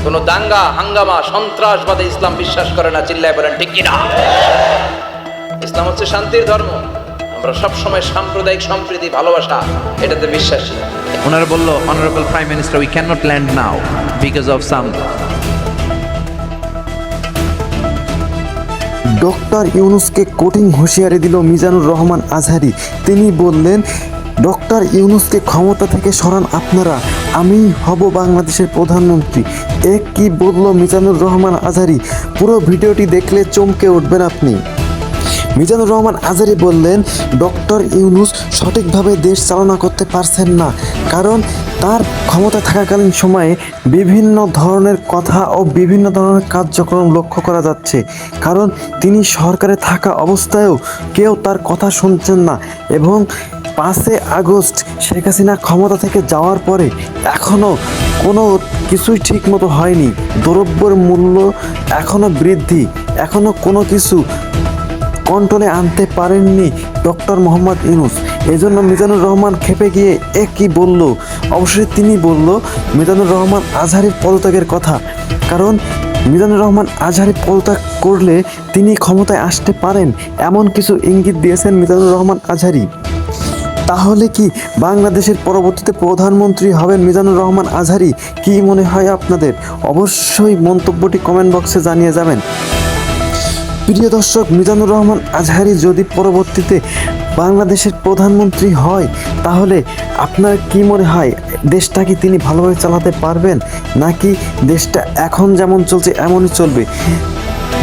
কোনো দাঙ্গা হাঙ্গামা সন্ত্রাসবাদে ইসলাম বিশ্বাস করে না। চিল্লায় বলেন ঠিক কিনা? ইসলাম হচ্ছে শান্তির ধর্ম। আমরা সবসময় সাম্প্রদায়িক সম্প্রীতি ভালোবাসা এটাতে বিশ্বাসী। ওনারা বলল, honourable prime minister, we can not land now because of some. Doctor ইউনূসকে কঠিন হুঁশিয়ারি দিল মিজানুর রহমান আজহারী। তিনি বললেন, ডক্টর ইউনূসকে ক্ষমতা থেকে সরান আপনারা, আমি হব বাংলাদেশের প্রধানমন্ত্রী। কি বলল মিজানুর রহমান আজহারী, পুরো ভিডিওটি দেখলে চমকে উঠবেন আপনি। মিজানুর রহমান আজহারী বললেন, ডক্টর ইউনূস সঠিকভাবে দেশ চালনা করতে পারছেন না, কারণ তার ক্ষমতা থাকাকালীন সময়ে বিভিন্ন ধরনের কথা ও বিভিন্ন ধরনের কার্যক্রম লক্ষ্য করা যাচ্ছে। কারণ তিনি সরকারে থাকা অবস্থায়ও কেউ তার কথা শুনছেন না, এবং 5 আগস্ট শেখ হাসিনা ক্ষমতা থেকে যাওয়ার পরে এখনও কোনো কিছুই ঠিক মতো হয়নি। দ্রব্যের মূল্য এখনও বৃদ্ধি, এখনও কোনো কিছু কন্ট্রোলে আনতে পারেননি ডক্টর মোহাম্মদ ইউনূস। এজন্য মিজানুর রহমান খেপে গিয়ে কি বলল? অবশ্যই তিনি বলল মিজানুর রহমান আজহারীর পদত্যাগের কথা। কারণ মিজানুর রহমান আজহারী পদত্যাগ করলে তিনি ক্ষমতায় আসতে পারেন, এমন কিছু ইঙ্গিত দিয়েছেন মিজানুর রহমান আজহারী। তাহলে কি বাংলাদেশের পরবর্তীতে প্রধানমন্ত্রী হবেন মিজানুর রহমান আজহারী? কি মনে হয় আপনাদের? অবশ্যই মন্তব্যটি কমেন্ট বক্সে জানিয়ে যাবেন। প্রিয় দর্শক, মিজানুর রহমান আজহারী যদি পরবর্তীতে বাংলাদেশের প্রধানমন্ত্রী হয়, তাহলে আপনার কি মনে হয় দেশটা কি তিনি ভালোভাবে চালাতে পারবেন, নাকি দেশটা এখন যেমন চলছে এমনই চলবে?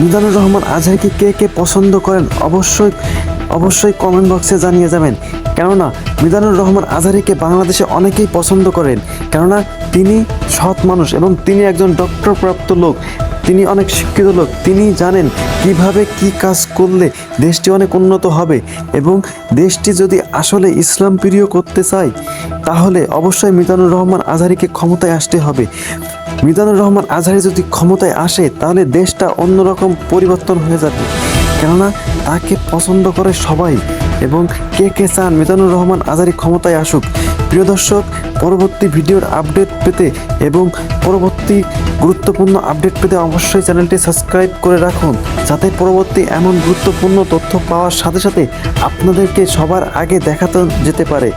মিজানুর রহমান আজহারীকে কে কে পছন্দ করেন অবশ্যই কমেন্ট বক্সে জানিয়ে যাবেন। কেননা মিজানুর রহমান আজহারীকে বাংলাদেশে অনেকেই পছন্দ করেন, কেননা তিনি সৎ মানুষ এবং তিনি একজন ডক্টরপ্রাপ্ত লোক। তিনি অনেক শিক্ষিত লোক। তিনি জানেন কিভাবে কি কাজ করলে দেশটি অনেক উন্নত হবে, এবং দেশটি যদি আসলে ইসলাম প্রিয় করতে চায়, তাহলে অবশ্যই মিজানুর রহমান আজহারীকে ক্ষমতায় আসতে হবে। মিজানুর রহমান আজহারী যদি ক্ষমতায় আসে, তাহলে দেশটা অন্যরকম পরিবর্তন হয়ে যাবে, কেননা তাকে পছন্দ করে সবাই। এবং কে কে চান মিজানুর রহমান আজহারী ক্ষমতায় আসুক? প্রিয় দর্শক, পরবর্তী ভিডিওর আপডেট পেতে এবং পরবর্তী গুরুত্বপূর্ণ আপডেট পেতে অবশ্যই চ্যানেলটি সাবস্ক্রাইব করে রাখুন, যাতে পরবর্তী এমন গুরুত্বপূর্ণ তথ্য পাওয়ার সাথে সাথে আপনাদেরকে সবার আগে দেখাতে যেতে পারে।